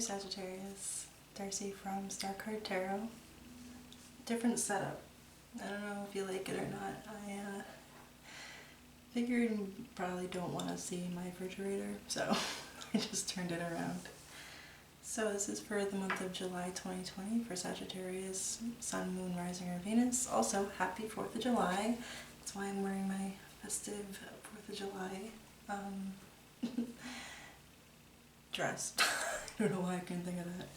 Sagittarius, Darcy from Star Card Tarot. Different setup. I don't know if you like it or not. I figured you probably don't want to see my refrigerator, so I just turned it around. So this is for the month of July 2020 for Sagittarius, Sun, Moon, Rising, or Venus. Also, happy 4th of July. That's why I'm wearing my festive 4th of July dress. I don't know why I couldn't think of that.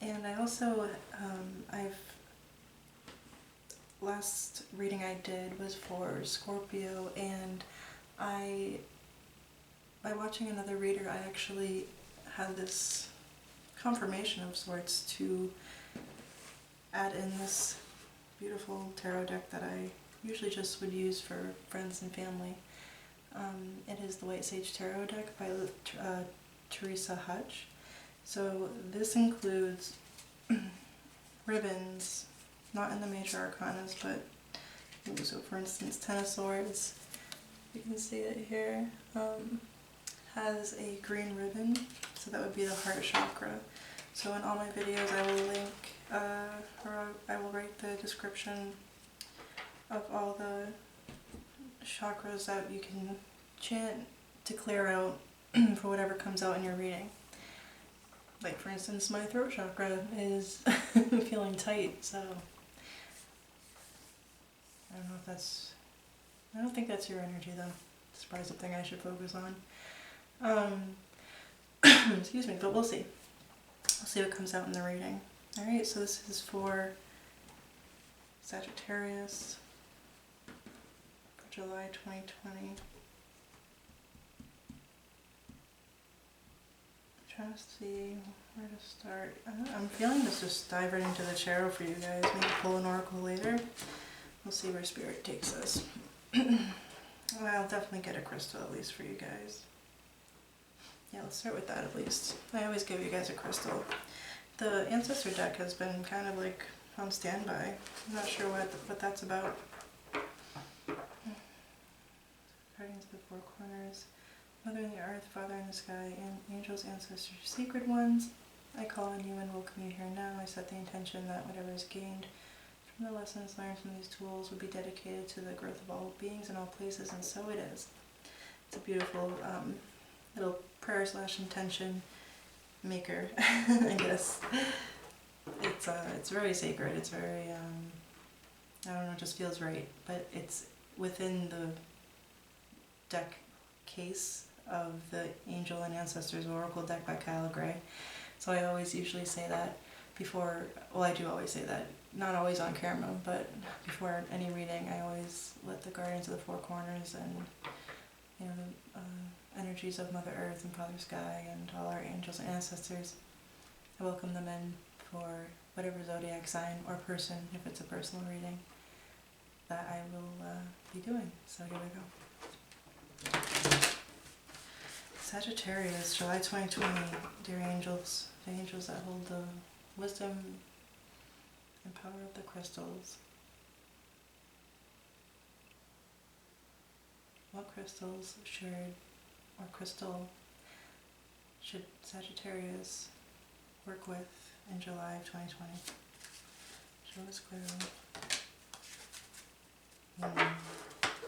And I also, last reading I did was for Scorpio, and by watching another reader, I actually had this confirmation of sorts to add in this beautiful tarot deck that I usually just would use for friends and family. It is the White Sage Tarot deck by Teresa Hutch. So this includes ribbons, not in the major arcanas, but so for instance, Ten of Swords, you can see it here, has a green ribbon, so that would be the heart chakra. So in all my videos I will link, or I will write the description of all the chakras that you can chant to clear out for whatever comes out in your reading. Like for instance, my throat chakra is feeling tight, so I don't know if that's, I don't think that's your energy though. It's probably something I should focus on. Excuse me, but we'll see. We'll see what comes out in the reading. Alright, so this is for Sagittarius for July 2020. Trying to see where to start. I'm feeling this just dive right into the tarot for you guys. Maybe pull an oracle later. We'll see where spirit takes us. Well, I'll definitely get a crystal at least for you guys. Yeah, let's start with that at least. I always give you guys a crystal. The Ancestor deck has been kind of like on standby. I'm not sure what that's about. Guardians of the Four Corners. Mother in the earth, Father in the sky, and angels, ancestors, sacred ones, I call on you and welcome you here now. I set the intention that whatever is gained from the lessons learned from these tools would be dedicated to the growth of all beings in all places, and so it is. It's a beautiful little prayer / intention maker, I guess. It's very sacred. It's very, I don't know, it just feels right. But it's within the deck case of the Angel and Ancestors Oracle deck by Kyle Gray. So I always usually say that before, well, I do always say that, not always on camera, but before any reading I always let the Guardians of the Four Corners and, you know, the energies of Mother Earth and Father Sky and all our angels and ancestors, I welcome them in for whatever zodiac sign or person, if it's a personal reading, that I will be doing. So here we go. Sagittarius, July 2020, dear angels, the angels that hold the wisdom and power of the crystals. What crystals crystal should Sagittarius work with in July of 2020? Show us clearly.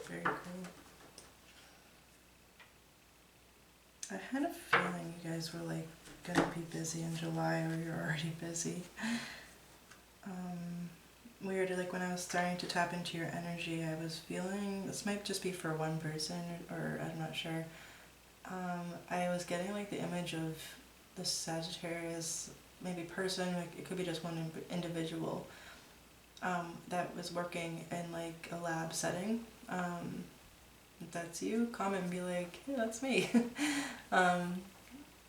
Very cool. I had a feeling you guys were like gonna be busy in July, or you're already busy. Weird, like when I was starting to tap into your energy, I was feeling, this might just be for one person, or I'm not sure. I was getting like the image of the Sagittarius, maybe person, like it could be just one individual, that was working in like a lab setting. If that's you, comment and be like, hey, that's me. I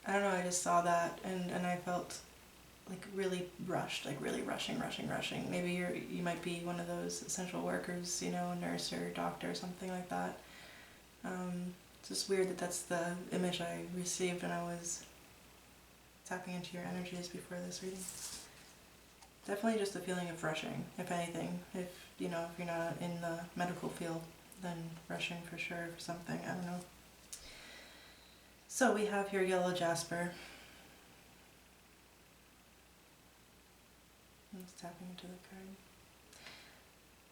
don't know, I just saw that and I felt like really rushed, like really rushing. Maybe you might be one of those essential workers, you know, a nurse or doctor or something like that. It's just weird that that's the image I received when I was tapping into your energies before this reading. Definitely just a feeling of rushing, if anything. If, you know, if you're not in the medical field, then rushing for sure for something, I don't know. So we have here yellow jasper. Just tapping into the card.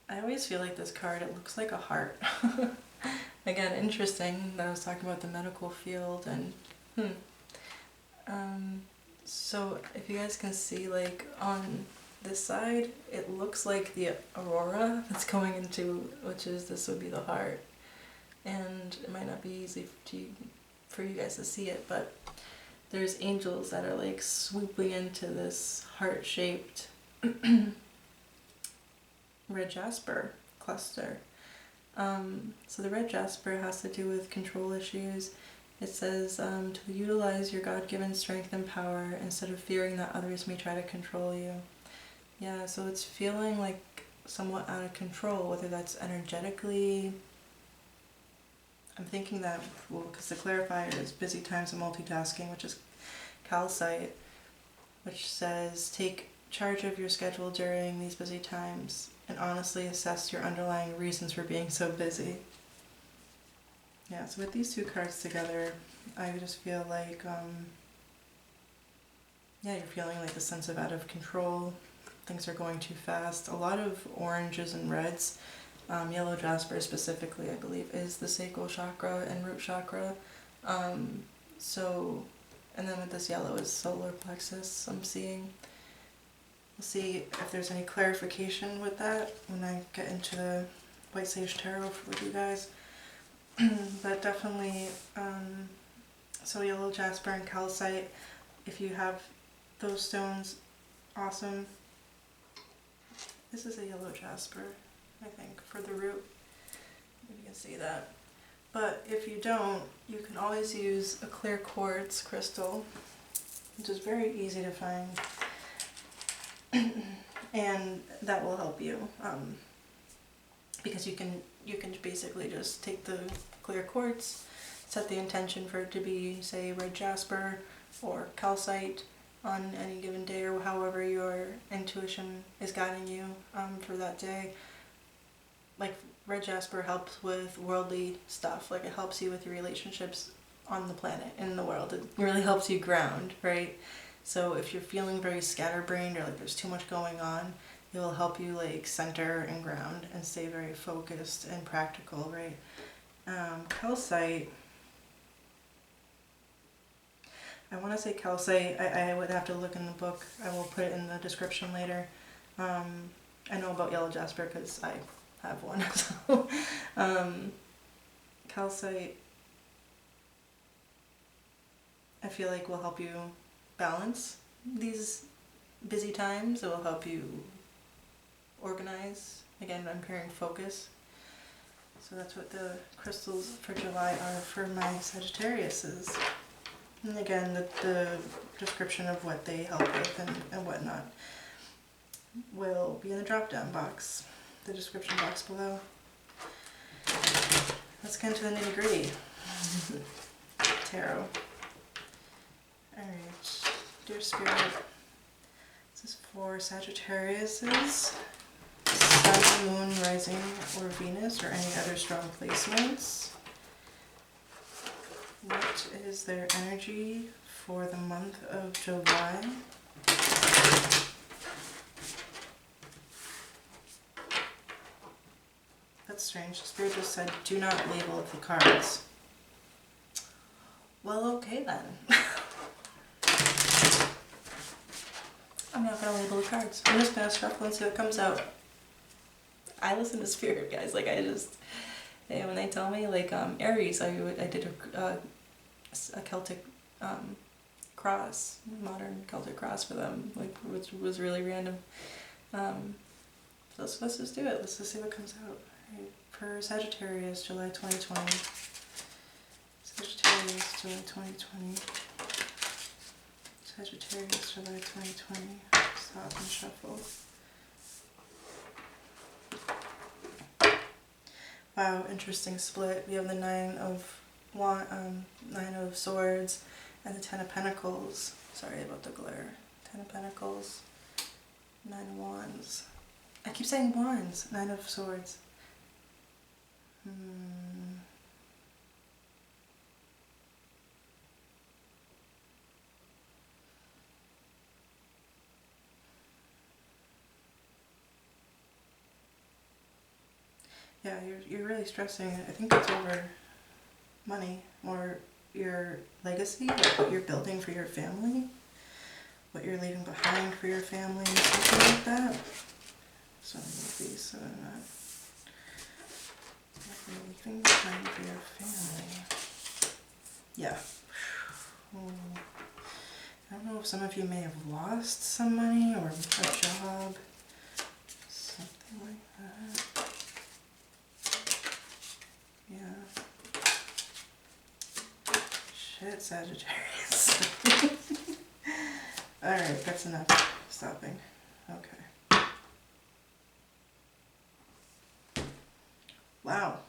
I always feel like this card, it looks like a heart. Again, interesting that I was talking about the medical field and so if you guys can see, like on this side, it looks like the aurora that's going into, which is, this would be the heart. And it might not be easy for you guys to see it, but there's angels that are like swooping into this heart-shaped red jasper cluster. So the red jasper has to do with control issues. It says to utilize your God-given strength and power instead of fearing that others may try to control you. Yeah, so it's feeling like somewhat out of control, whether that's energetically. I'm thinking that, well, because the clarifier is busy times of multitasking, which is Calcite, which says take charge of your schedule during these busy times and honestly assess your underlying reasons for being so busy. Yeah, so with these two cards together, I just feel like, yeah, you're feeling like the sense of out of control. Things are going too fast. A lot of oranges and reds. Yellow jasper specifically, I believe, is the sacral chakra and root chakra. So, and then with this yellow is solar plexus, I'm seeing. We'll see if there's any clarification with that when I get into the White Sage Tarot with you guys. But definitely, so yellow jasper and calcite, if you have those stones, awesome. This is a yellow jasper, I think, for the root. If you can see that. But if you don't, you can always use a clear quartz crystal, which is very easy to find. And that will help you, because you can basically just take the clear quartz, set the intention for it to be, say, red jasper or calcite on any given day, or however your intuition is guiding you for that day. Like red jasper helps with worldly stuff, like it helps you with your relationships on the planet, in the world. It really helps you ground, right? So if you're feeling very scatterbrained or like there's too much going on, it will help you like center and ground and stay very focused and practical, right? Calcite, I want to say calcite, I would have to look in the book. I will put it in the description later. I know about yellow jasper because I have one. So, calcite, I feel like will help you balance these busy times. It will help you organize. Again, I'm hearing focus. So that's what the crystals for July are for my Sagittariuses. And again, the description of what they help with and whatnot will be in the drop-down box, the description box below. Let's get into the nitty-gritty. Tarot. Alright, dear Spirit, this is for Sagittariuses, Sun, Moon, Rising, or Venus, or any other strong placements. What is their energy for the month of July? That's strange. Spirit just said, do not label the cards. Well, okay then. I'm not going to label the cards. I'm just going to shuffle and see what comes out. I listen to Spirit, guys. Like, when they tell me, like, Aries, I did a Celtic cross, modern Celtic cross for them, like, which was really random. So let's just do it. Let's just see what comes out. Right. For Sagittarius, July 2020. Sagittarius, July 2020. Sagittarius, July 2020. Stop and shuffle. Wow, interesting split. We have the Nine of Swords and the Ten of Pentacles. Sorry about the glare. Ten of Pentacles, Nine of Wands. I keep saying Wands. Nine of Swords. Yeah, you're really stressing. I think it's over money or your legacy, like what you're building for your family, what you're leaving behind for your family, something like that. So move these so I'm not what you're leaving behind for your family. Yeah. Oh. I don't know if some of you may have lost some money or a job, something like that. Yeah. Shit, Sagittarius. Alright, that's enough. Stopping. Okay. Wow.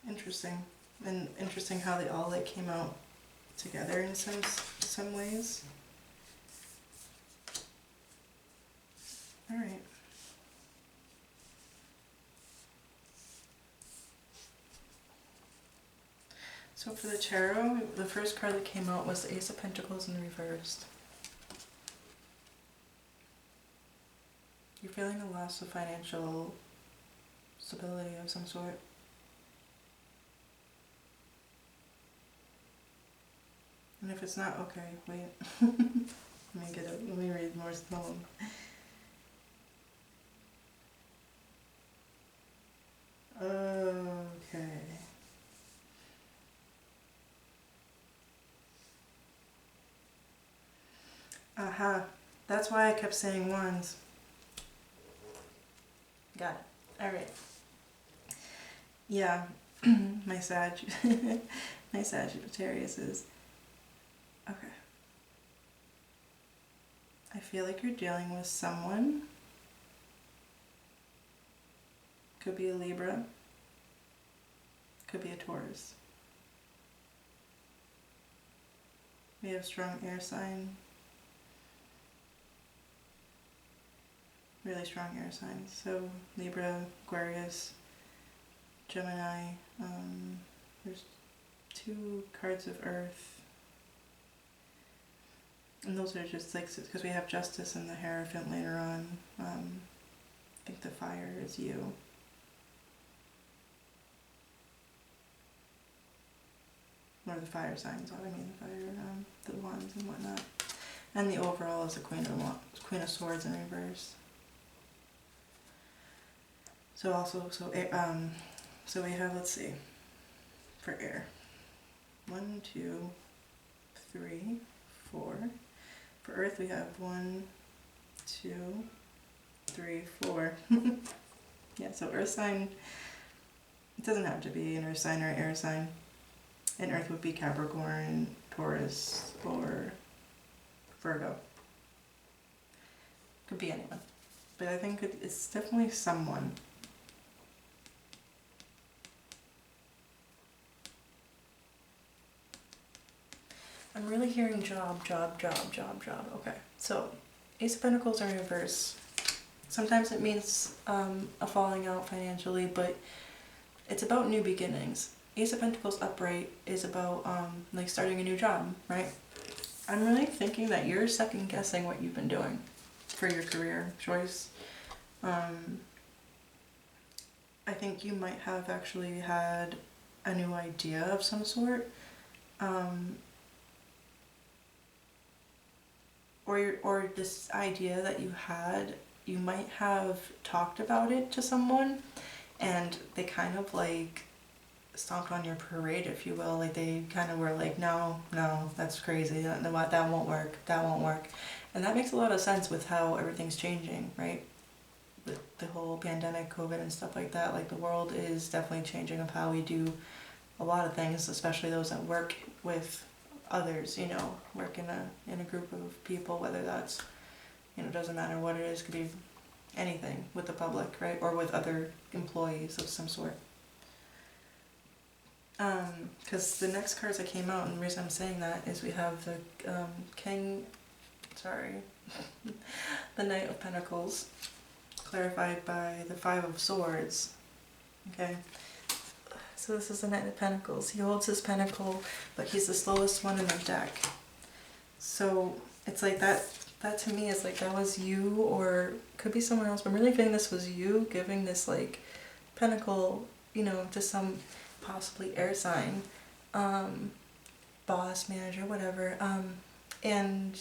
Interesting. And interesting how they all like came out together in some ways. Alright. So for the tarot, the first card that came out was the Ace of Pentacles in reversed. You're feeling a loss of financial stability of some sort. And if it's not, okay, wait. Let me read more slowly. Okay. Aha. That's why I kept saying wands. Got it. Alright. Yeah. my Sagittarius is... Okay. I feel like you're dealing with someone. Could be a Libra. Could be a Taurus. We have strong air sign. Really strong air signs. So Libra, Aquarius, Gemini. There's 2 cards of Earth. And those are just like, because we have Justice and the Hierophant later on. I think the fire is you. Or the fire signs, I mean the fire, the wands and whatnot. And the overall is the Queen of Swords in reverse. So also, so we have, let's see, for air. 1, 2, 3, 4. For earth we have 1, 2, 3, 4. Yeah, so earth sign, it doesn't have to be an earth sign or an air sign. And earth would be Capricorn, Taurus, or Virgo. Could be anyone. But I think it's definitely someone. I'm really hearing job. Okay, so Ace of Pentacles are in reverse. Sometimes it means a falling out financially, but it's about new beginnings. Ace of Pentacles upright is about like starting a new job, right? I'm really thinking that you're second guessing what you've been doing for your career choice. I think you might have actually had a new idea of some sort. Or this idea that you had, you might have talked about it to someone and they kind of like stomped on your parade, if you will. Like they kind of were like, no, that's crazy, that won't work. And that makes a lot of sense with how everything's changing, right? With the whole pandemic, COVID and stuff like that. Like the world is definitely changing of how we do a lot of things, especially those that work with others, you know, work in a group of people, whether that's, you know, doesn't matter what it is, could be anything with the public, right? Or with other employees of some sort. Because the next cards that came out, and the reason I'm saying that is we have the the Knight of Pentacles, clarified by the Five of Swords. Okay, so this is the Knight of Pentacles. He holds his pentacle, but he's the slowest one in the deck. So it's like that to me is like that was you, or could be someone else, but I'm really feeling this was you giving this like Pentacle, to some possibly air sign, boss, manager, whatever, and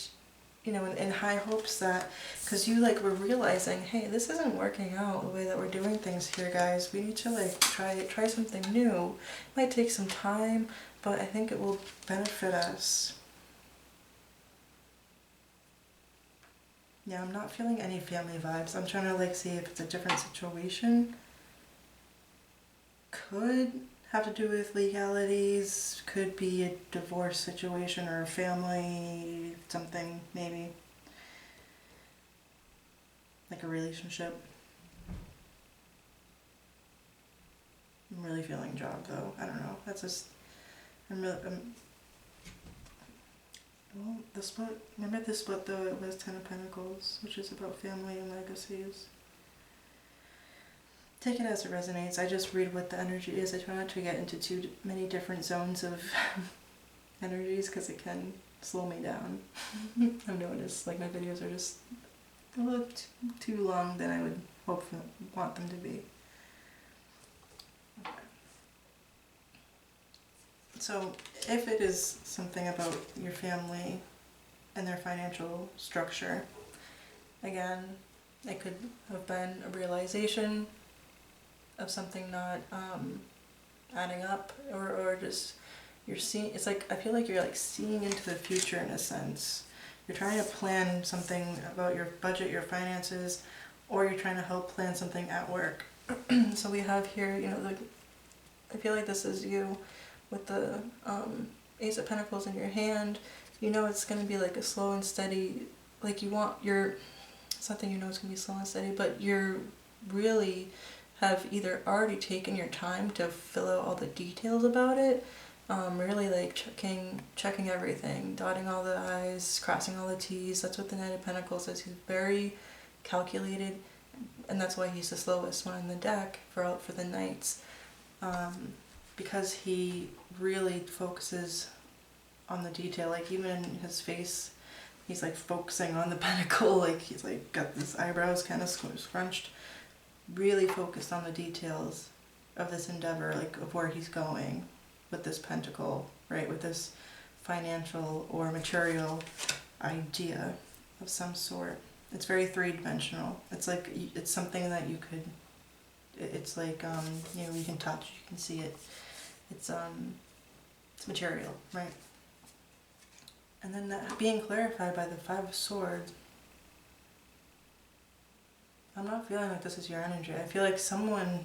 in high hopes that, because you were realizing, hey, this isn't working out the way that we're doing things here, guys. We need to try something new. It might take some time, but I think it will benefit us. Yeah, I'm not feeling any family vibes. I'm trying to see if it's a different situation. Could have to do with legalities, could be a divorce situation or a family something, maybe. Like a relationship. I'm really feeling job though. I don't know. That's just, well, the split, remember the split though, it was Ten of Pentacles, which is about family and legacies. Take it as it resonates. I just read what the energy is. I try not to get into too many different zones of energies because it can slow me down. I've noticed my videos are just a little too long than I would want them to be. Okay. So if it is something about your family and their financial structure, again, it could have been a realization of something not adding up, or just you're seeing, it's I feel like you're seeing into the future in a sense. You're trying to plan something about your budget, your finances, or you're trying to help plan something at work. So we have here, I feel like this is you with the Ace of Pentacles in your hand. It's going to be a slow and steady, it's something it's going to be slow and steady, but you're really have either already taken your time to fill out all the details about it, really checking everything, dotting all the I's, crossing all the T's. That's what the Knight of Pentacles is. He's very calculated, and that's why he's the slowest one in the deck for the Knights, because he really focuses on the detail. Even in his face, he's focusing on the pentacle, he's got his eyebrows kind of scrunched, really focused on the details of this endeavor, of where he's going with this pentacle, right, with this financial or material idea of some sort. It's very three-dimensional. It's it's something that you could, it's you can touch, you can see it. It's material, right? And then that being clarified by the Five of Swords, I'm not feeling like this is your energy. I feel like someone's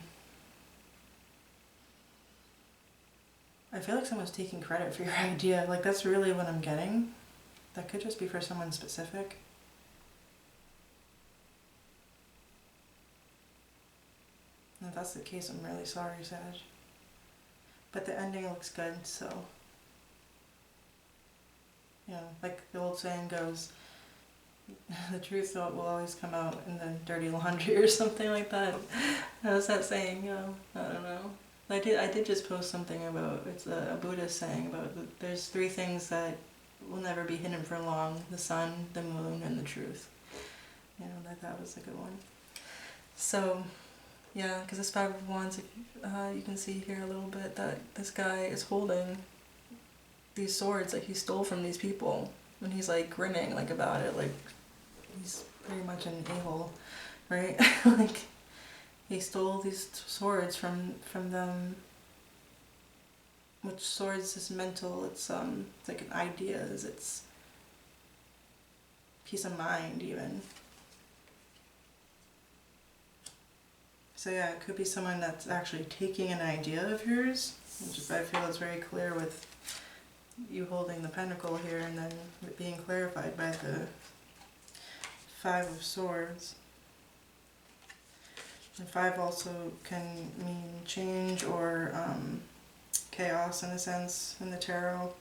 taking credit for your idea. That's really what I'm getting. That could just be for someone specific. And if that's the case, I'm really sorry, Sag. But the ending looks good, so... like the old saying goes, the truth will always come out in the dirty laundry or something like that. How's that saying? I don't know. I did just post something about, it's a Buddhist saying about there's three things that will never be hidden for long: the sun, the moon, and the truth. That was a good one. So, yeah, because this Five of Wands, you can see here a little bit that this guy is holding these swords that he stole from these people, and he's grinning about it, he's pretty much an a-hole, right? He stole these swords from them. Which swords is mental, it's ideas, it's peace of mind even. So yeah, it could be someone that's actually taking an idea of yours, which I feel is very clear with you holding the pentacle here and then it being clarified by the Five of Swords. And five also can mean change or chaos in a sense in the tarot.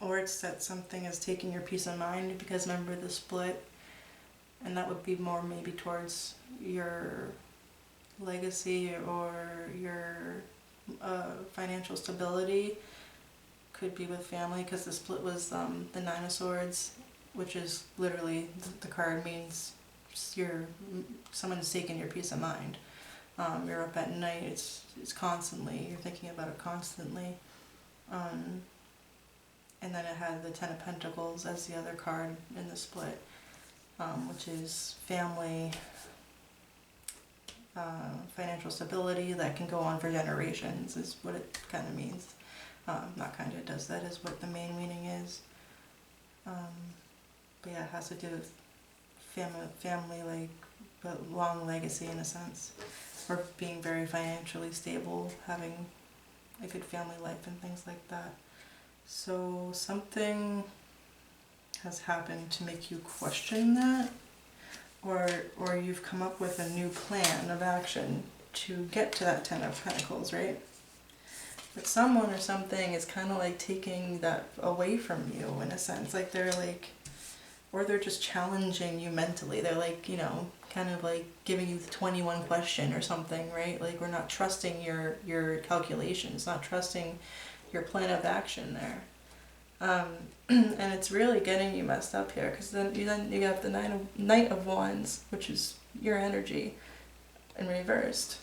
Or it's that something is taking your peace of mind, because remember the split, and that would be more maybe towards your legacy or your financial stability. Could be with family, because the split was the Nine of Swords, which is literally, the card means someone's taken your peace of mind. You're up at night, it's constantly, you're thinking about it constantly. And then it had the Ten of Pentacles as the other card in the split, which is family, financial stability that can go on for generations is what it kind of means. Not kind of, it does, that is what the main meaning is. But yeah, it has to do with family, like, but long legacy in a sense, or being very financially stable, having a good family life and things like that. So something has happened to make you question that, or you've come up with a new plan of action to get to that Ten of Pentacles, right? But someone or something is kind of like taking that away from you in a sense, like they're like, or they're just challenging you mentally. They're like, you know, kind of like giving you the 21 question or something, right? Like, we're not trusting your calculations, not trusting your plan of action there. And it's really getting you messed up here, because then you have the Knight of Wands, which is your energy, in reversed.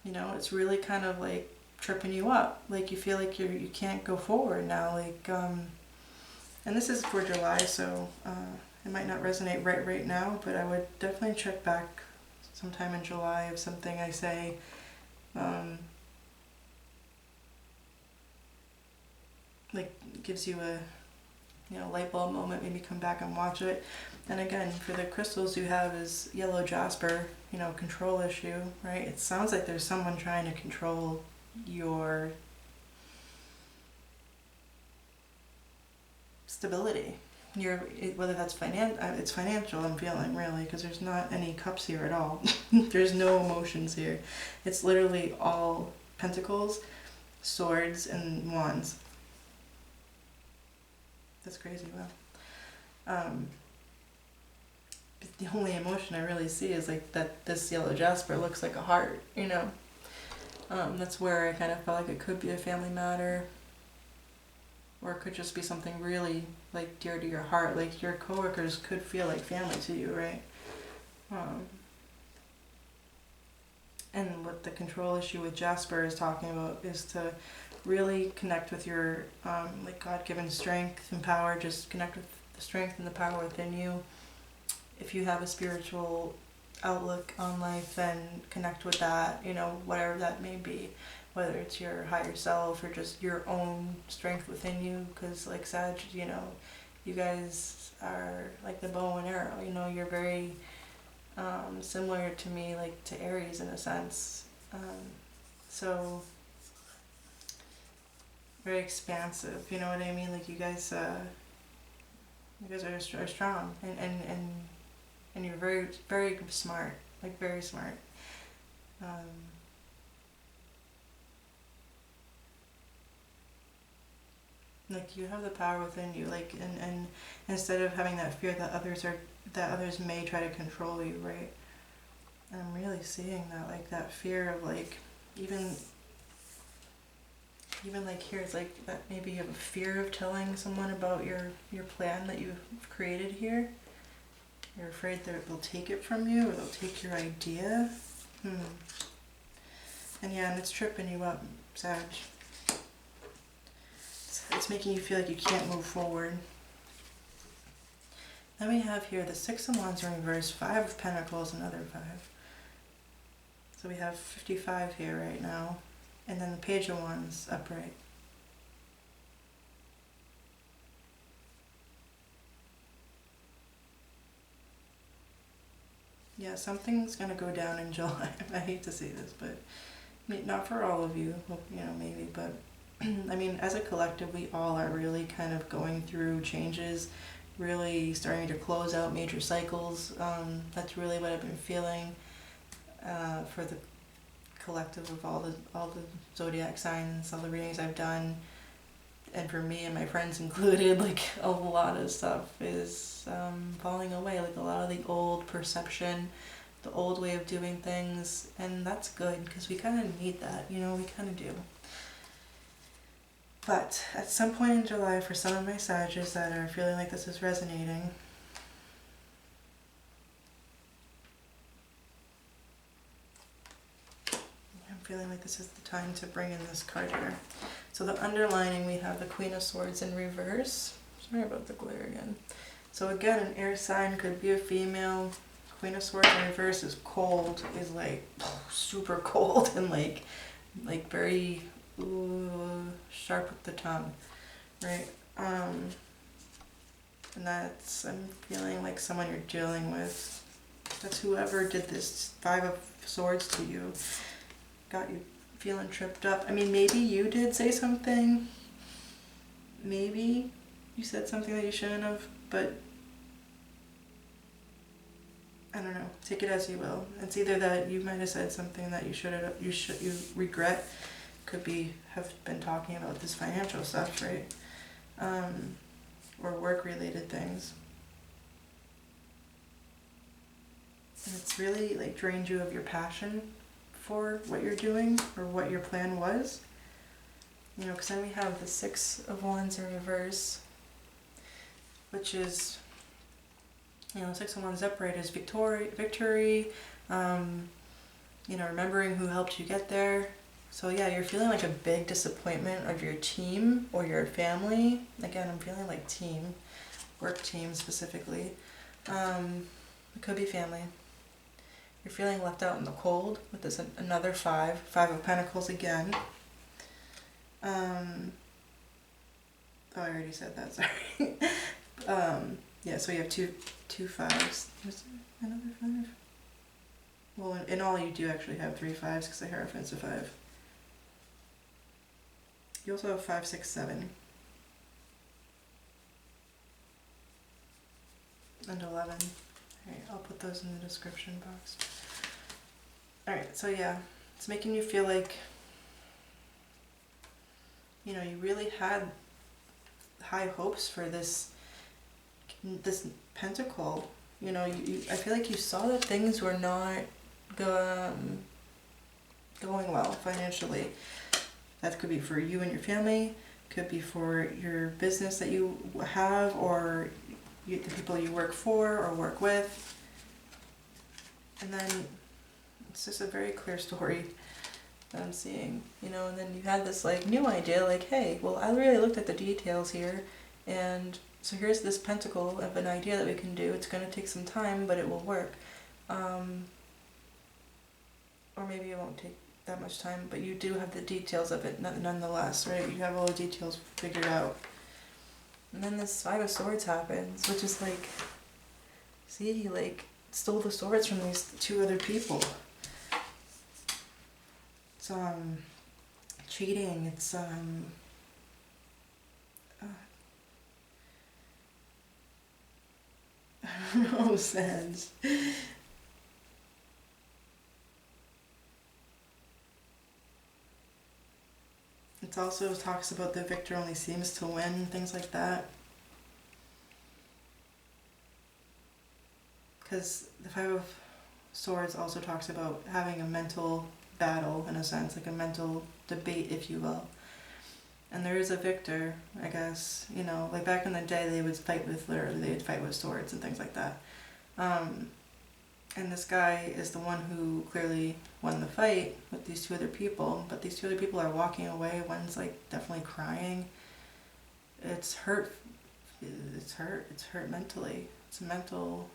You know, it's really kind of like tripping you up. Like, you feel like you can't go forward now. Like, and this is for July, so it might not resonate right now, but I would definitely check back sometime in July of something I say. Like, gives you a, you know, light bulb moment, maybe come back and watch it. And again, for the crystals you have is yellow Jasper, you know, control issue, right? It sounds like there's someone trying to control your stability. Whether that's it's financial, I'm feeling, really, because there's not any cups here at all. There's no emotions here. It's literally all pentacles, swords, and wands. That's crazy, wow. The only emotion I really see is like that this yellow Jasper looks like a heart, you know. That's where I kind of felt like it could be a family matter, or it could just be something really like dear to your heart. Like, your coworkers could feel like family to you, right? And what the control issue with Jasper is talking about is to really connect with your like God-given strength and power. Just connect with the strength and the power within you. If you have a spiritual outlook on life, then connect with that, you know, whatever that may be, whether it's your higher self or just your own strength within you. Because like Sag, you know, you guys are like the bow and arrow, you know, you're very similar to me, like to Aries in a sense. So very expansive, you know what I mean? Like, you guys are strong, and you're very, very smart, like very smart. Like, you have the power within you, like, and instead of having that fear that others may try to control you, right? And I'm really seeing that, like, that fear of, like, even like here, it's like that maybe you have a fear of telling someone about your plan that you've created here. You're afraid that they'll take it from you, or they'll take your idea. And yeah, and it's tripping you up, Sag. It's making you feel like you can't move forward. Then we have here the Six of Wands in reverse, Five of Pentacles, another 5. So we have 55 here right now. And then the Page of Wands upright. Yeah, something's going to go down in July. I hate to say this, but not for all of you, you know, maybe, but I mean, as a collective, we all are really kind of going through changes, really starting to close out major cycles. That's really what I've been feeling for the collective of all the zodiac signs, all the readings I've done, and for me and my friends included, like, a lot of stuff is falling away, like a lot of the old perception, the old way of doing things, and that's good, because we kind of need that, you know, we kind of do. But at some point in July, for some of my Sagittarius that are feeling like this is resonating, I'm feeling like this is the time to bring in this card here. So the underlining, we have the Queen of Swords in reverse. Sorry about the glare again. So again, an air sign, could be a female. Queen of Swords in reverse is cold, is like super cold and like very sharp with the tongue, right? And that's, I'm feeling like someone you're dealing with. That's whoever did this Five of Swords to you, got you feeling tripped up. I mean, maybe you did say something. Maybe you said something that you shouldn't have, but I don't know. Take it as you will. It's either that you might have said something that you regret. Could be have been talking about this financial stuff, right? Or work-related things. And it's really like drained you of your passion for what you're doing or what your plan was. You know, because then we have the Six of Wands in reverse, which is, you know, Six of Wands upright is victory, you know, remembering who helped you get there. So yeah, you're feeling like a big disappointment of your team or your family. Again, I'm feeling like team, work team specifically. It could be family. You're feeling left out in the cold with this another Five of Pentacles again. Oh, I already said that, sorry. Yeah, so you have two fives. Was there another 5? Well, in all you do actually have 3 5s because the Hierophant's a 5. You also have 5, 6, 7. And 11. Alright, I'll put those in the description box. Alright, so yeah, it's making you feel like, you know, you really had high hopes for this pentacle. You know, I feel like you saw that things were not going well financially. That could be for you and your family, could be for your business that you have, or the people you work for or work with. And then it's just a very clear story that I'm seeing, you know, and then you had this like new idea, like, hey, well, I really looked at the details here, and so here's this pentacle of an idea that we can do. It's going to take some time, but it will work. Or maybe it won't take that much time, but you do have the details of it nonetheless, right? You have all the details figured out. And then this Five of Swords happens, which is like, see, he like stole the swords from these 2 other people. It's cheating, it's oh, sense. It also talks about the victor only seems to win, things like that. Because the Five of Swords also talks about having a mental battle, in a sense, like a mental debate, if you will. And there is a victor, I guess, you know, like back in the day they would fight with swords and things like that. And this guy is the one who clearly won the fight with these 2 other people, but these 2 other people are walking away. One's like definitely crying. It's hurt mentally. It's a mental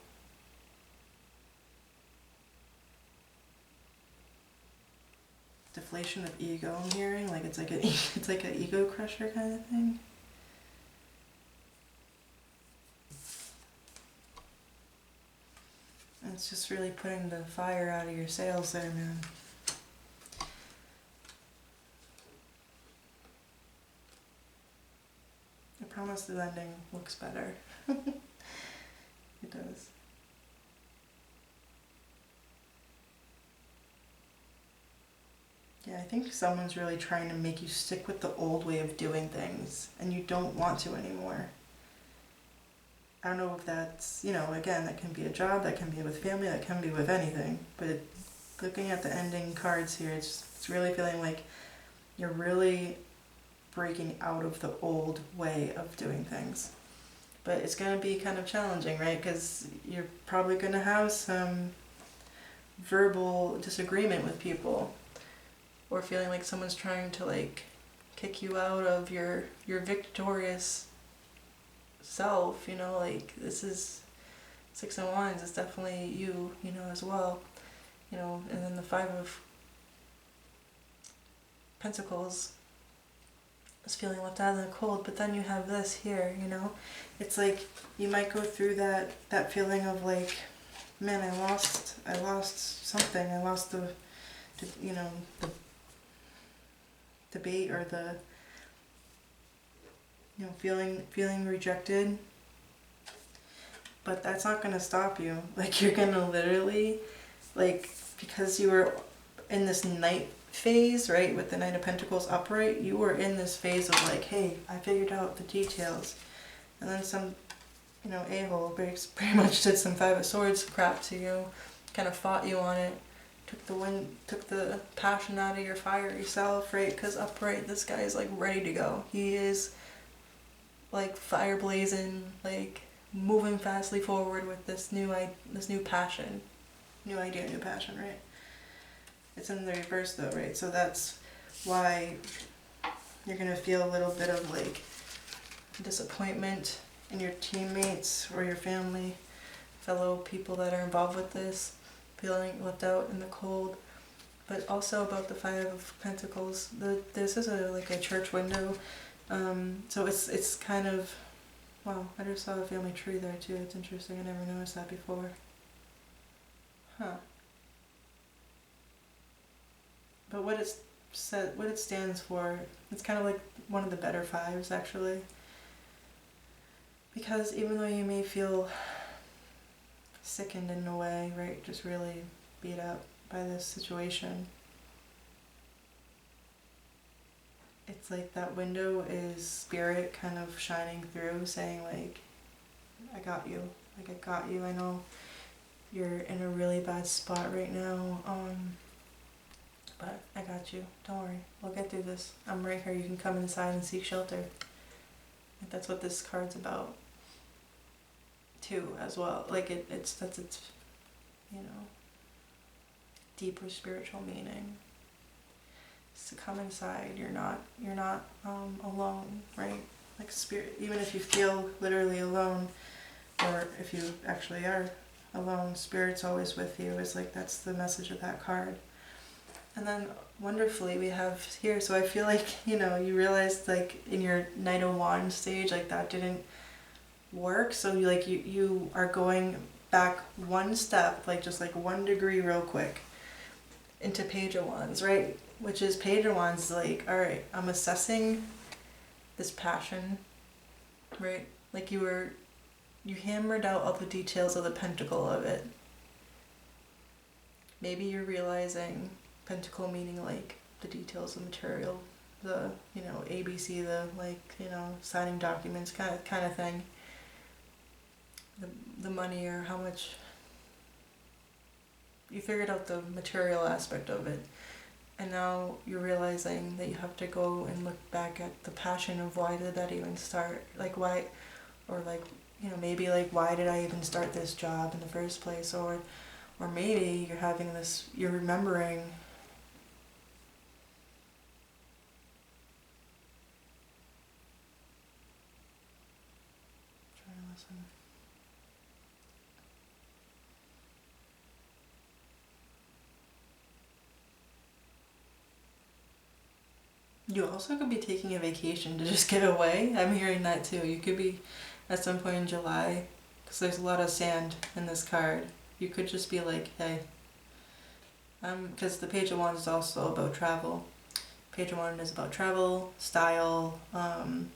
deflation of ego I'm hearing, like it's like an ego crusher kind of thing. And it's just really putting the fire out of your sails there, man. I promise the ending looks better. It does. Yeah, I think someone's really trying to make you stick with the old way of doing things, and you don't want to anymore. I don't know if that's, you know, again, that can be a job, that can be with family, that can be with anything, but looking at the ending cards here, it's really feeling like you're really breaking out of the old way of doing things. But it's going to be kind of challenging, right? Because you're probably going to have some verbal disagreement with people, or feeling like someone's trying to like kick you out of your victorious self, you know, like this is Six of Wands, it's definitely you, you know, as well, you know. And then the Five of Pentacles is feeling left out in the cold, but then you have this here, you know. It's like you might go through that feeling of like, man, I lost something. I lost the you know, the debate, or the, you know, feeling rejected. But that's not going to stop you. Like, you're going to literally, like, because you were in this night phase, right, with the Knight of Pentacles upright, you were in this phase of like, hey, I figured out the details. And then some, you know, a-hole pretty much did some Five of Swords crap to you, kind of fought you on it, took the passion out of your fiery self, right? Because upright, this guy is like ready to go. He is like fire blazing, like moving fastly forward with this new passion, new idea, new passion, right? It's in the reverse though, right? So that's why you're gonna feel a little bit of like disappointment in your teammates or your family, fellow people that are involved with this, feeling left out in the cold. But also about the Five of Pentacles, this is like a church window, so it's kind of, wow, I just saw a family tree there too. It's interesting, I never noticed that before. Huh. But what it stands for, it's kind of like one of the better fives, actually. Because even though you may feel sickened in a way, right, just really beat up by this situation, it's like that window is spirit kind of shining through, saying like, I got you. Like, I got you. I know you're in a really bad spot right now, but I got you. Don't worry. We'll get through this. I'm right here. You can come inside and seek shelter. Like, that's what this card's about too, as well. Like, it's you know, deeper spiritual meaning. To come inside. You're not alone, right? Like, spirit, even if you feel literally alone, or if you actually are alone, spirit's always with you. It's like, that's the message of that card. And then wonderfully we have here, so I feel like, you know, you realized like in your Knight of Wands stage, like that didn't work. So you are going back one step, like just like 1 degree real quick into Page of Wands, right? Which is Page of Wands, like, all right, I'm assessing this passion, right? Like you hammered out all the details of the pentacle of it. Maybe you're realizing pentacle meaning like the details of material, the, you know, ABC, the, like, you know, signing documents kind of thing. The money, or how much you figured out the material aspect of it. And now you're realizing that you have to go and look back at the passion of why did that even start? Like, why, or like, you know, maybe like, why did I even start this job in the first place? Or maybe you're having this, you're remembering trying to listen. You also could be taking a vacation to just get away. I'm hearing that too. You could be at some point in July, because there's a lot of sand in this card. You could just be like, hey, because the Page of Wands is also about travel. Page of Wands is about travel, style,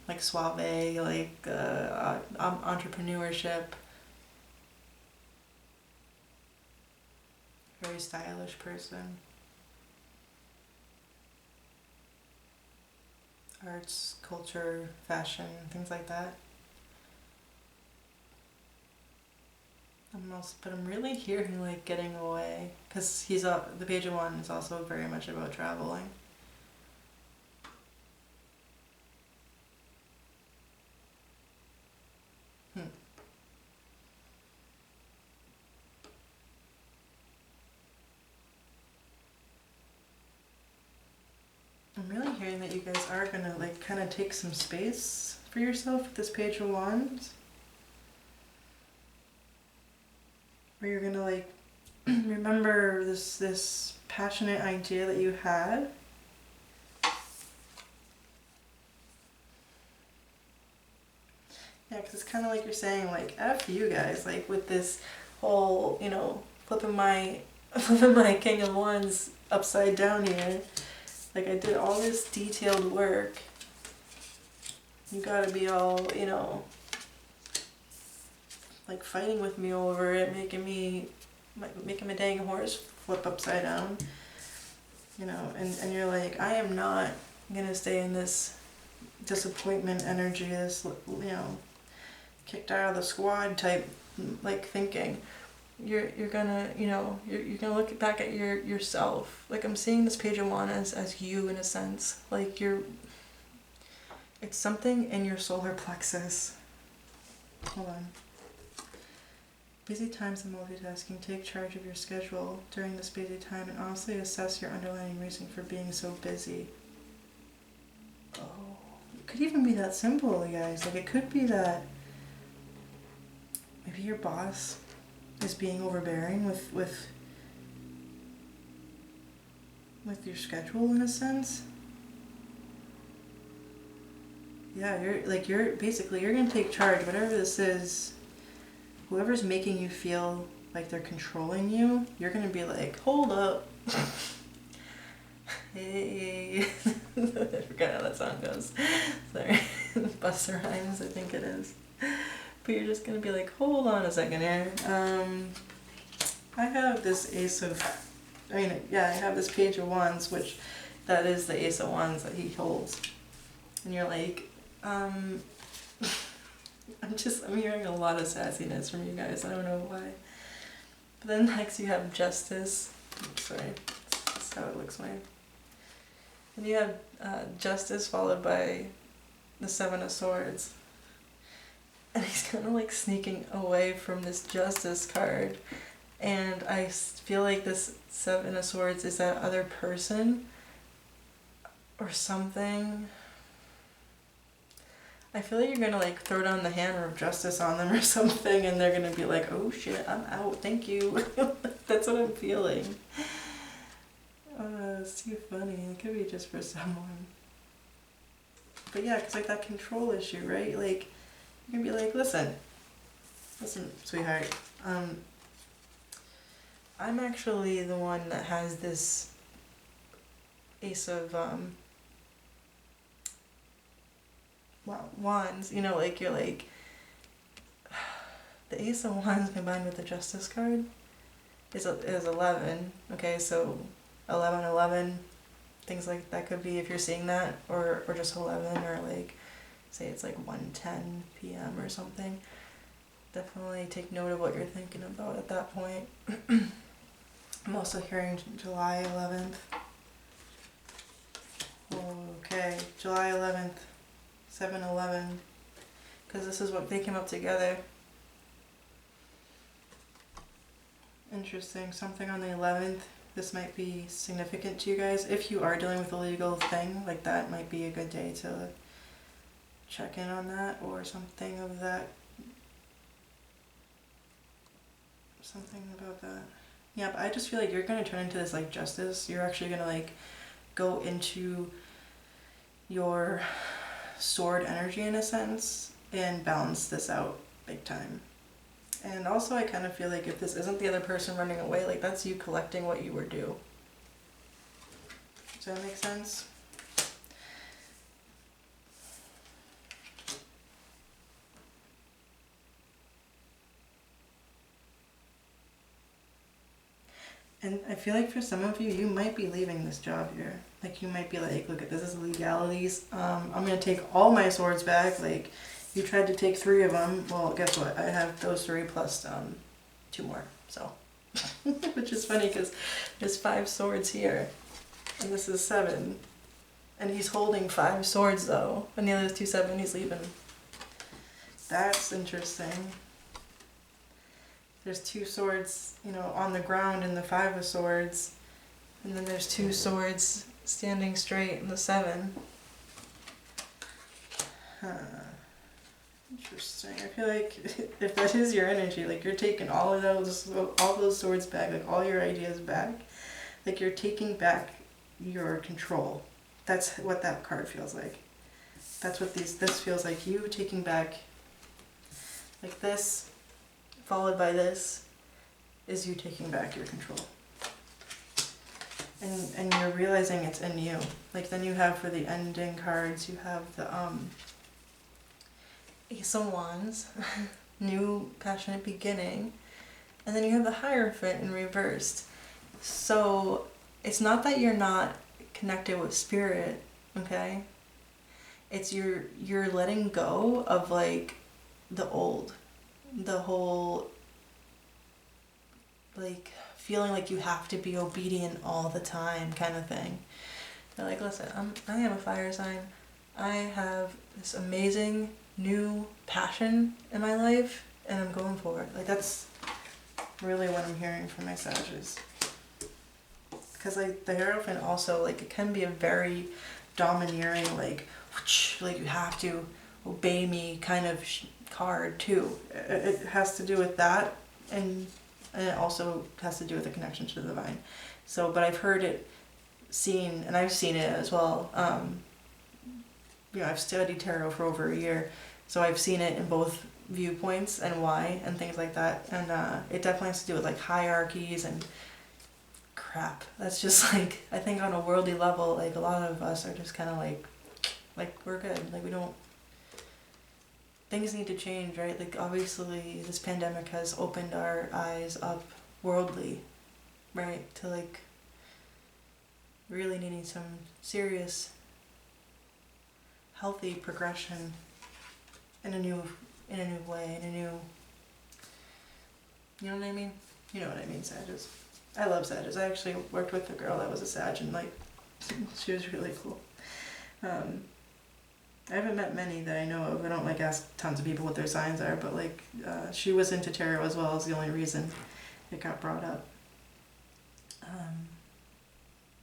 like suave, like entrepreneurship. Very stylish person. Arts, culture, fashion, things like that. But I'm really hearing like getting away, because the Page of Wands is also very much about traveling. you guys are gonna like kind of take some space for yourself with this Page of Wands. Where you're gonna like remember this passionate idea that you had. Yeah, because it's kind of like you're saying, like, F you guys, like, with this whole, you know, flipping my King of Wands upside down here. Like, I did all this detailed work. You gotta be all, you know, like, fighting with me over it, making my dang horse flip upside down. You know, and you're like, I am not gonna stay in this disappointment energy, this, you know, kicked out of the squad type like thinking. You're gonna, you know, you're gonna look back at yourself. Like, I'm seeing this Page of Wands as you in a sense. Like, it's something in your solar plexus. Hold on. Busy times and multitasking. Take charge of your schedule during this busy time and honestly assess your underlying reason for being so busy. Oh, it could even be that simple, you guys. Like, it could be that maybe your boss is being overbearing with your schedule in a sense. Yeah, you're basically gonna take charge, whatever this is. Whoever's making you feel like they're controlling you, you're gonna be like, hold up. Hey. I forgot how that song goes. Sorry. Busta Rhymes, I think it is. But you're just gonna be like, hold on a second here. I have this I have this Page of Wands, which that is the Ace of Wands that he holds. And you're like, I'm hearing a lot of sassiness from you guys. I don't know why. But then next you have Justice. Sorry, that's how it looks, Mike. And you have Justice followed by the Seven of Swords. And he's kind of like sneaking away from this Justice card. And I feel like this Seven of Swords is that other person or something. I feel like you're gonna like throw down the hammer of justice on them or something, and they're gonna be like, oh shit, I'm out, thank you. That's what I'm feeling. It's too funny. It could be just for someone. But yeah, because like that control issue, right? Like, you're gonna be like, listen, sweetheart, I'm actually the one that has this Ace of Wands, you know, like, you're like, the Ace of Wands combined with the Justice card is 11, okay, so 11, things like that could be if you're seeing that, or just 11, or like, say it's like 1:10 p.m. or something. Definitely take note of what you're thinking about at that point. I'm also hearing July 11th. Okay, July 11th. 7-11, because this is what they came up together. Interesting. Something on the 11th. This might be significant to you guys. If you are dealing with a legal thing, like that might be a good day to check in on that, or something of that. Something about that. Yeah, but I just feel like you're going to turn into this like Justice. You're actually going to like go into your sword energy in a sense and balance this out big time. And also I kind of feel like if this isn't the other person running away, like that's you collecting what you were due. Does that make sense? And I feel like for some of you, you might be leaving this job here. Like, you might be like, look, this is legalities. I'm going to take all my swords back. Like, you tried to take 3 of them. Well, guess what? I have those 3 plus 2 more. So, which is funny because there's 5 swords here. And this is 7. And he's holding 5 swords, though. And the other 2 7, he's leaving. That's interesting. There's 2 swords, you know, on the ground in the 5 of swords. And then there's 2 swords standing straight in the 7. Interesting. I feel like if that is your energy, like you're taking all those swords back, like all your ideas back, like you're taking back your control. That's what that card feels like. That's what this feels like. You taking back, like this, followed by this, is you taking back your control. And you're realizing it's in you. Like then you have for the ending cards, you have the Ace of Wands, new passionate beginning, and then you have the Hierophant in reversed. So it's not that you're not connected with spirit, okay? It's you're letting go of like the old, the whole like feeling like you have to be obedient all the time kind of thing. You're like, listen, I am a fire sign. I have this amazing new passion in my life and I'm going for it. Like that's really what I'm hearing from my Sages. Because like the Hierophant also, like it can be a very domineering, like you have to obey me kind of card too. It has to do with that, and it also has to do with the connection to the divine. So, but I've heard it seen, and I've seen it as well. I've studied tarot for over a year, so I've seen it in both viewpoints and why and things like that. And it definitely has to do with like hierarchies and crap. That's just like, I think on a worldly level, like a lot of us are just kind of like we're good. Like we don't, things need to change, right? Like obviously this pandemic has opened our eyes up worldly, right? To like really needing some serious healthy progression in a new way, in a new, you know what I mean? You know what I mean, Sages. I love Sages. I actually worked with a girl that was a Sag and like, she was really cool. I haven't met many that I know of. I don't like ask tons of people what their signs are, but like she was into tarot as well, is the only reason it got brought up.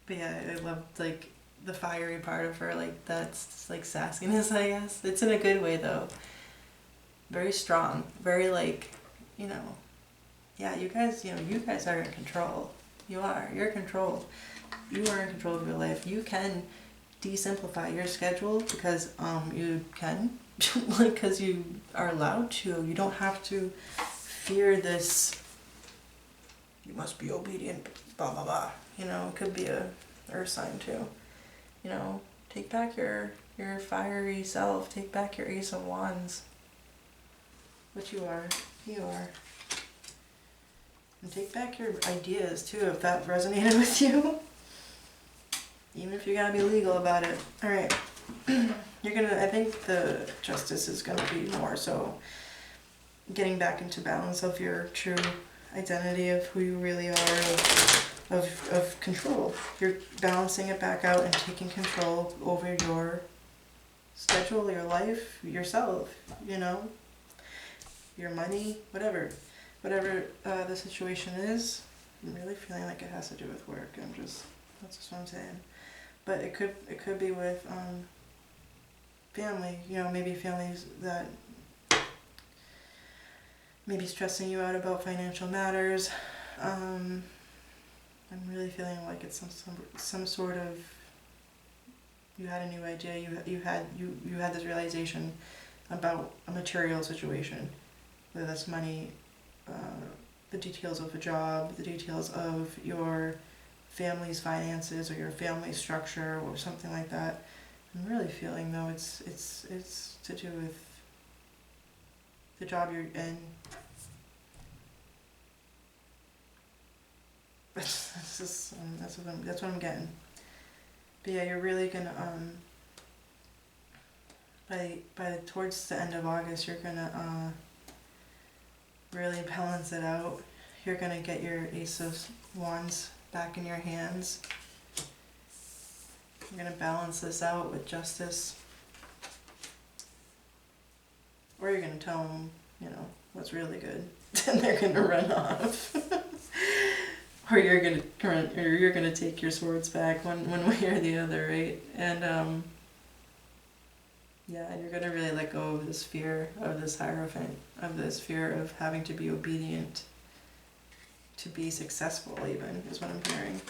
But yeah, I loved like the fiery part of her, like that's like sassiness, I guess. It's in a good way though. Very strong, very like, yeah, you guys are in control. You're in control. You are in control of your life. You can de-simplify your schedule because you can, because you are allowed to. You don't have to fear this, you must be obedient, blah blah blah. It could be a earth sign too. Take back your fiery self. Take back your Ace of Wands. What you are. And take back your ideas too, if that resonated with you. Even if you gotta be legal about it. Alright. I think the Justice is gonna be more so getting back into balance of your true identity of who you really are, of control. You're balancing it back out and taking control over your schedule, your life, yourself, your money, whatever the situation is. I'm really feeling like it has to do with work. That's just what I'm saying. But it could be with family, maybe families that maybe stressing you out about financial matters. I'm really feeling like it's some sort of, you had a new idea, you had this realization about a material situation, whether that's money, the details of a job, the details of your family's finances or your family structure or something like that. I'm really feeling though it's to do with the job you're in. That's what I'm getting. But yeah, you're really gonna by towards the end of August, you're gonna really balance it out. You're gonna get your Ace of Wands back in your hands. You're gonna balance this out with Justice. Or you're gonna tell them, what's really good, and they're gonna run off. Or you're gonna take your swords back one way or the other, right? And Yeah, and you're going to really let go of this fear of this Hierophant, of this fear of having to be obedient, to be successful even, is what I'm hearing.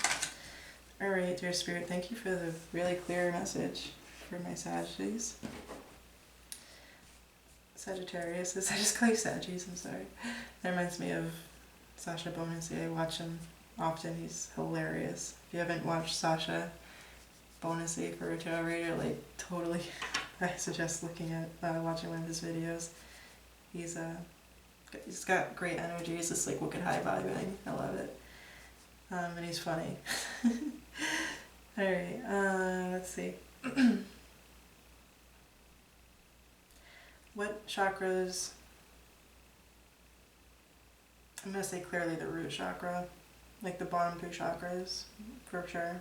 Alright, dear Spirit, thank you for the really clear message for my Sagittarius. Sagittarius, I just call you Saggies, I'm sorry. That reminds me of Sasha Bonusy. I watch him often, he's hilarious. If you haven't watched Sasha Bonusy for a tarot reader, like totally, I suggest looking at, watching one of his videos. He's got great energy, he's just like wicked high vibing, I love it. And he's funny. Alright, let's see. What chakras? I'm going to say clearly the root chakra, like the bottom 3 chakras, for sure.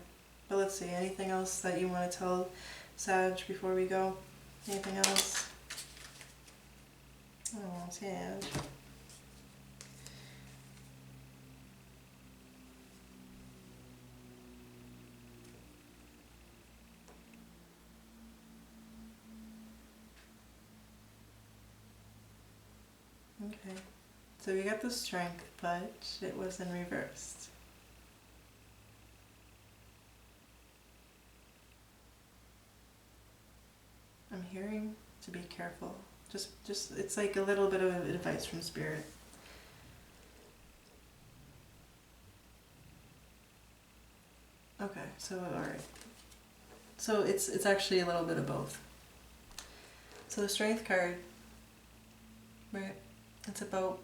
But let's see, anything else that you want to tell Sag before we go? Anything else? Oh, Sag. Okay, so we got the Strength, but it was in reversed. I'm hearing to be careful. Just it's like a little bit of advice from Spirit. Okay, so alright. So it's actually a little bit of both. So the Strength card, right? It's about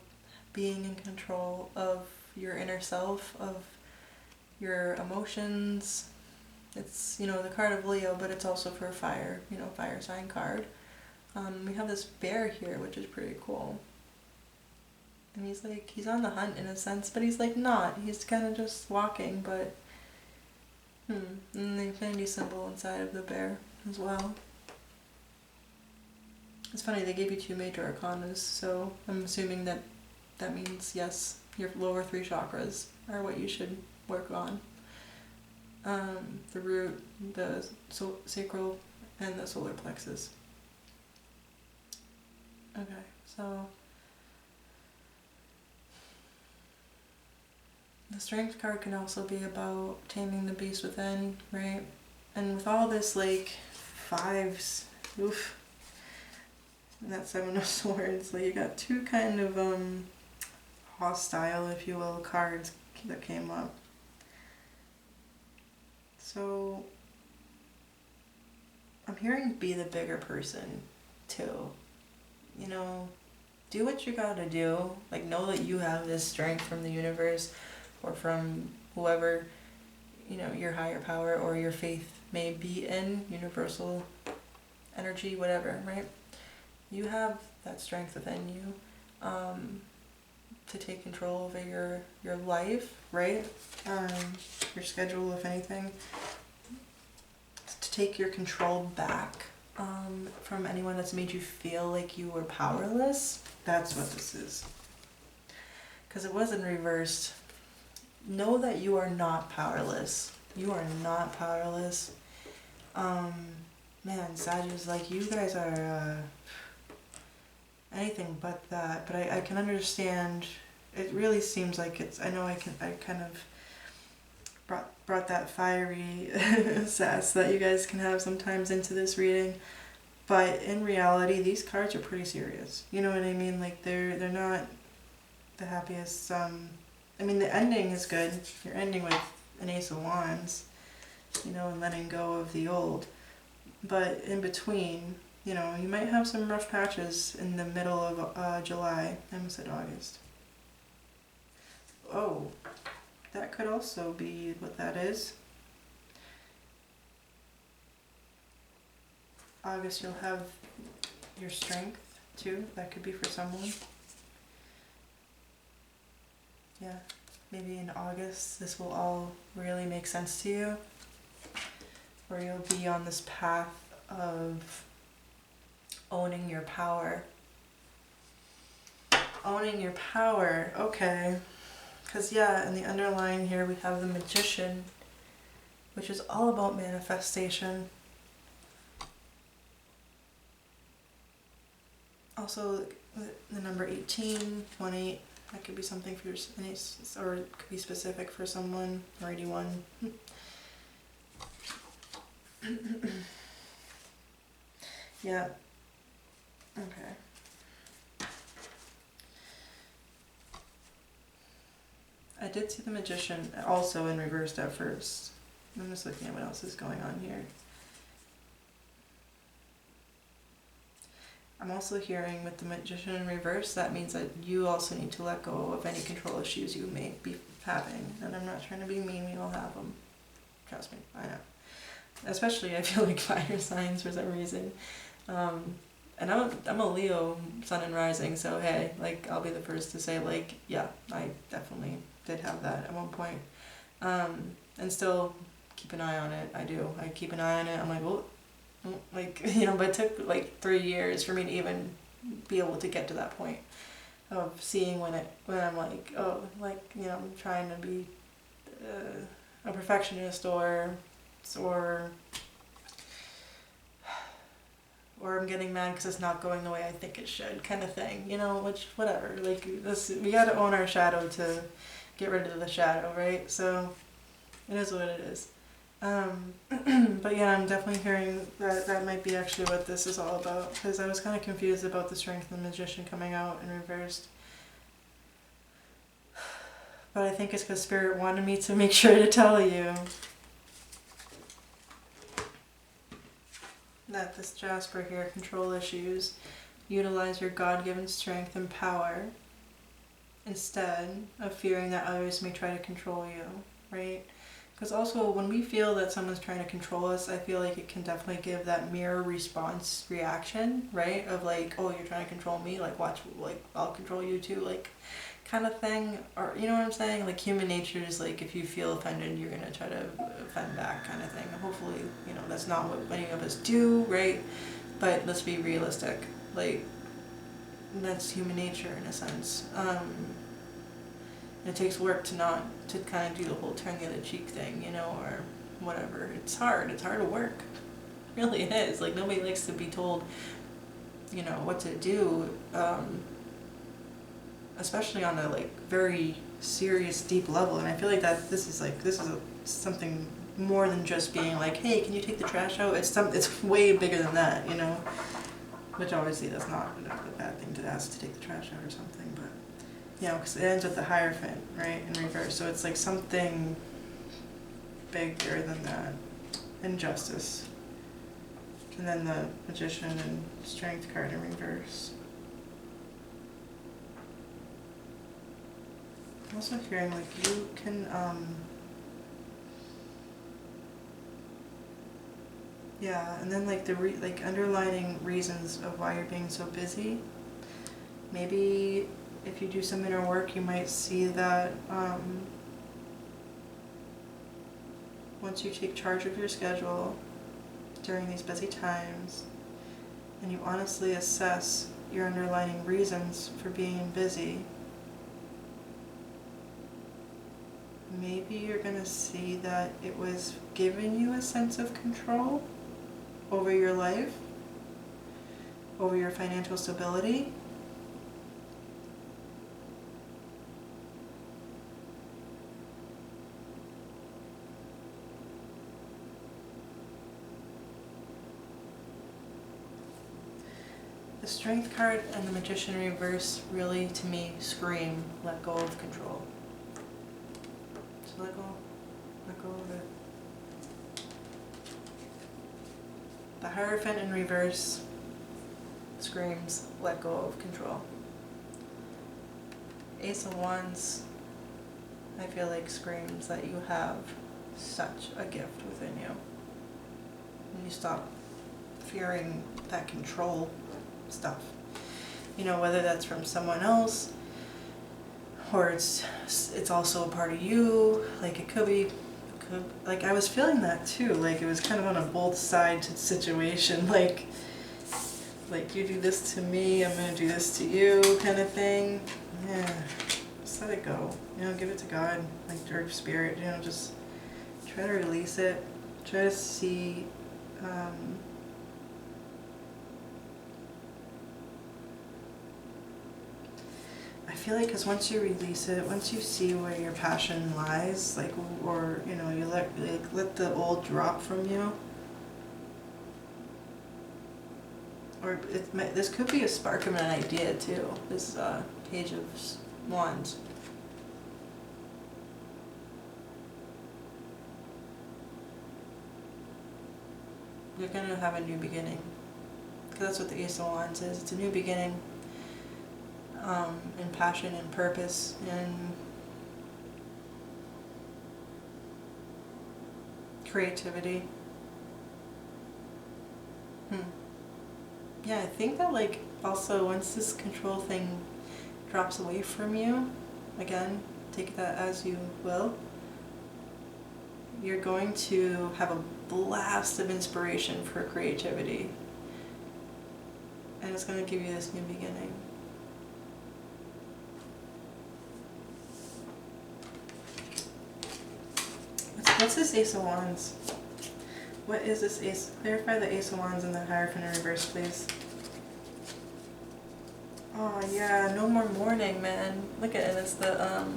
being in control of your inner self, of your emotions. It's, you know, the card of Leo, but it's also for fire, you know, fire sign card. We have this bear here, which is pretty cool. And he's like, he's on the hunt in a sense, but he's like not. He's kind of just walking, but... And the infinity symbol inside of the bear as well. It's funny, they gave you 2 major arcanas, so I'm assuming that that means, yes, your lower 3 chakras are what you should work on. The root, the sacral, and the solar plexus. Okay, so the Strength card can also be about taming the beast within, right? And with all this, like, 5s, oof. And that 7 of Swords, like you got 2 kind of hostile, if you will, cards that came up. So I'm hearing be the bigger person too. You know, do what you gotta do. Like, know that you have this strength from the universe or from whoever, you know, your higher power or your faith may be in, universal energy, whatever, right? You have that strength within you to take control over your life, right? Your schedule, if anything. To take your control back from anyone that's made you feel like you were powerless. That's what this is. Because it wasn't reversed. Know that you are not powerless. You are not powerless. Man, Sagittarius, like, you guys are... anything but that, but I can understand. It really seems like it's, I know I kind of brought that fiery sass that you guys can have sometimes into this reading, but in reality these cards are pretty serious, you know what I mean? Like, they're not the happiest. I mean, the ending is good. You're ending with an Ace of Wands, you know, and letting go of the old, but in between, you know, you might have some rough patches in the middle of July. I almost said August. Oh, that could also be what that is. August, you'll have your Strength too. That could be for someone. Yeah, maybe in August this will all really make sense to you. Or you'll be on this path of owning your power. Owning your power, okay. Because, yeah, in the underline here we have the Magician, which is all about manifestation. Also, the number 18, 18, that could be something for your, or it could be specific for someone, or 81. Yeah. Okay. I did see the Magician also in reversed at first. I'm just looking at what else is going on here. I'm also hearing with the Magician in reverse, that means that you also need to let go of any control issues you may be having. And I'm not trying to be mean, we all have them. Trust me, I know. Especially I feel like fire signs for some reason. And I'm a Leo sun and rising, so hey, like I'll be the first to say like, yeah, I definitely did have that at one point. And still keep an eye on it. I do. I keep an eye on it. I'm like, well, like, you know, but it took like 3 years for me to even be able to get to that point of seeing when I'm like, oh, like, you know, I'm trying to be a perfectionist or I'm getting mad because it's not going the way I think it should, kind of thing, you know, which, whatever, like, this, we gotta own our shadow to get rid of the shadow, right? So, it is what it is. But yeah, I'm definitely hearing that that might be actually what this is all about, because I was kind of confused about the Strength of the Magician coming out in reversed. But I think it's because Spirit wanted me to make sure to tell you that this Jasper here, control issues, utilize your God-given strength and power instead of fearing that others may try to control you, right? Because also when we feel that someone's trying to control us, I feel like it can definitely give that mirror response reaction, right? Of like, oh, you're trying to control me, like watch, like I'll control you too, like kind of thing. Or you know what I'm saying? Like human nature is like, if you feel offended, you're gonna try to offend back, kind of thing. And hopefully, you know, that's not what many of us do, right? But let's be realistic. Like that's human nature in a sense. It takes work to kind of do the whole turn the other cheek thing, you know, or whatever. It's hard to work. It really is. Like nobody likes to be told, you know, what to do, especially on a like very serious, deep level. And I feel like that this is something more than just being like, hey, can you take the trash out? It's way bigger than that, you know. Which obviously that's not a bad thing to ask to take the trash out or something, but. You know, because it ends with the Hierophant, right, in reverse. So it's like something bigger than that. Injustice. And then the Magician and Strength card in reverse. I'm also hearing like you can, yeah, and then like the like underlining reasons of why you're being so busy. Maybe if you do some inner work, you might see that once you take charge of your schedule during these busy times and you honestly assess your underlying reasons for being busy, maybe you're going to see that it was giving you a sense of control over your life, over your financial stability. The Strength card and the Magician in reverse really, to me, scream, let go of control. So let go of it. The Hierophant in reverse screams, let go of control. Ace of Wands, I feel like screams that you have such a gift within you. And you stop fearing that control stuff, you know, whether that's from someone else or it's also a part of you. Like it could like I was feeling that too, like it was kind of on a both sides situation, like you do this to me, I'm gonna do this to you, kind of thing. Yeah, just let it go, you know, give it to God, like or Spirit, you know, just try to release it, try to see feel like, because once you release it, once you see where your passion lies, like, or, you know, you let the old drop from you, or this could be a spark of an idea too, this Page of Wands. You're going to have a new beginning. Because that's what the Ace of Wands is. It's a new beginning. And passion and purpose and creativity. Yeah, I think that, like, also once this control thing drops away from you, again, take that as you will, you're going to have a blast of inspiration for creativity. And it's going to give you this new beginning. What's this Ace of Wands? What is this Ace? Clarify the Ace of Wands and the Hierophant in reverse, please. Oh yeah, no more mourning, man. Look at it. It's the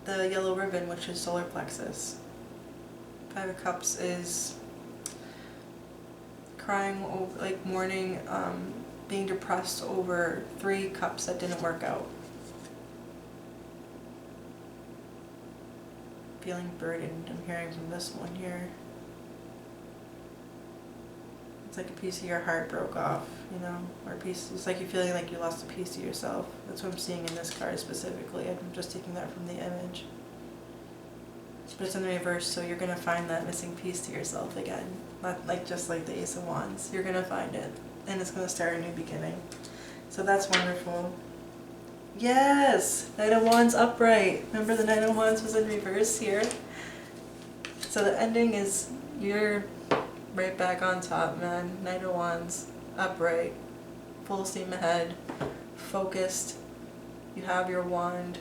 yellow ribbon, which is solar plexus. Five of Cups is crying over, like, mourning, being depressed over 3 cups that didn't work out. Feeling burdened, I'm hearing from this one here. It's like a piece of your heart broke off, you know, or a piece, it's like you're feeling like you lost a piece of yourself. That's what I'm seeing in this card specifically. I'm just taking that from the image. But it's in the reverse, so you're going to find that missing piece to yourself again. Not like just like the Ace of Wands. You're going to find it, and it's going to start a new beginning. So that's wonderful. Yes! Knight of Wands upright. Remember the Knight of Wands was in reverse here? So the ending is you're right back on top, man. Knight of Wands upright. Full steam ahead. Focused. You have your wand.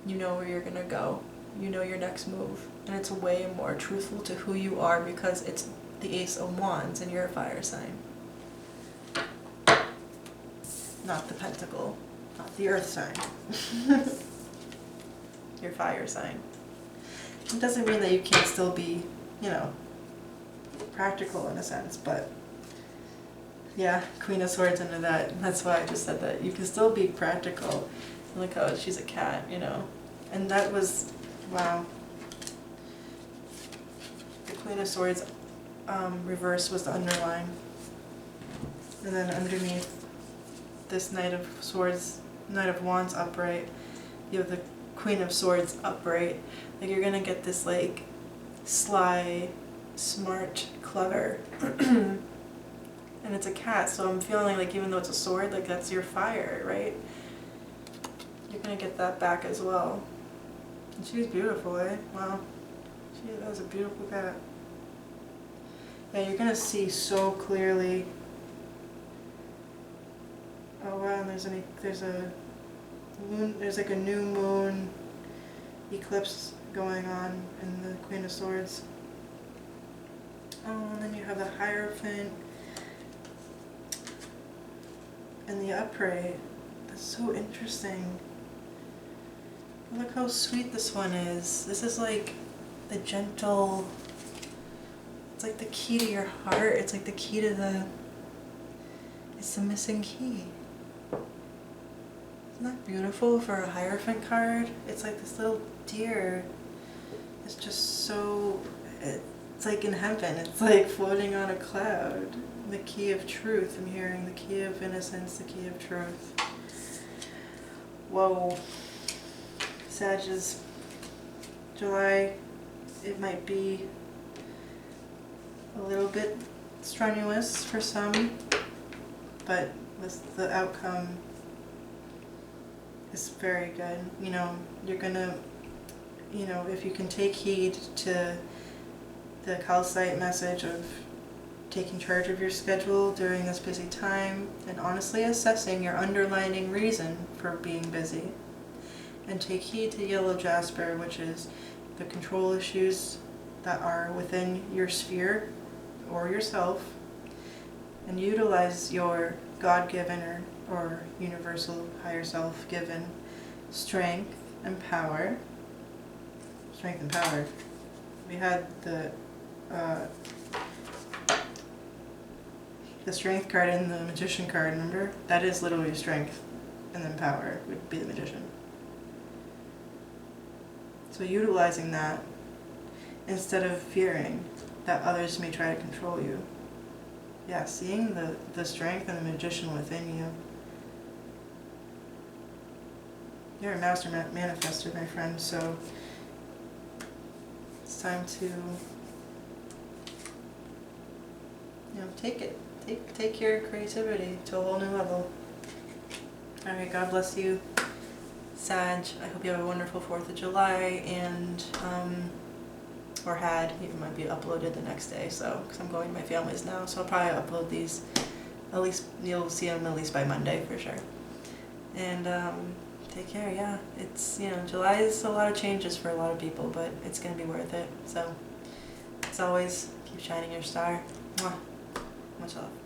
You know where you're going to go. You know your next move. And it's way more truthful to who you are because it's the Ace of Wands and you're a fire sign. Not the Pentacle. Not the Earth sign. Your fire sign. It doesn't mean that you can't still be, you know, practical in a sense, but yeah, Queen of Swords into that. That's why I just said that. You can still be practical. Look how she's a cat, you know. And that was, wow. The Queen of Swords reverse was the underline. And then underneath this Knight of Swords, Knight of Wands upright, you have the Queen of Swords upright. Like you're gonna get this like sly, smart, clever. And it's a cat, so I'm feeling like even though it's a sword, like that's your fire, right? You're gonna get that back as well. And she's beautiful, eh? Wow. That was a beautiful cat. Yeah, you're gonna see so clearly. Oh wow, and there's a moon, there's like a new moon eclipse going on in the Queen of Swords. Oh, and then you have the Hierophant and the upright. That's so interesting. Look how sweet this one is. This is like the gentle, it's like the key to your heart. It's like the key to the, it's the missing key. Isn't that beautiful for a Hierophant card? It's like this little deer. It's just so, it's like in heaven. It's like floating on a cloud. The key of truth. I'm hearing the key of innocence, the key of truth. Whoa. Sagittarius July, it might be a little bit strenuous for some, but the outcome is very good. You know, you're gonna, you know, if you can take heed to the Calcite message of taking charge of your schedule during this busy time and honestly assessing your underlying reason for being busy. And take heed to yellow Jasper, which is the control issues that are within your sphere or yourself, and utilize your God-given or or universal higher self given strength and power. Strength and power. We had the strength card and the magician card, remember? That is literally strength, and then power would be the magician. So utilizing that instead of fearing that others may try to control you. Yeah, seeing the strength and the magician within you. You're a master manifester, my friend, so it's time to, take it. Take your creativity to a whole new level. Alright, God bless you, Sag. I hope you have a wonderful 4th of July, and, or had, it might be uploaded the next day, so, because I'm going to my family's now, so I'll probably upload these, at least, you'll see them at least by Monday, for sure. And, take care, yeah. It's, July is a lot of changes for a lot of people, but it's going to be worth it, so, as always, keep shining your star. Mwah. Much love.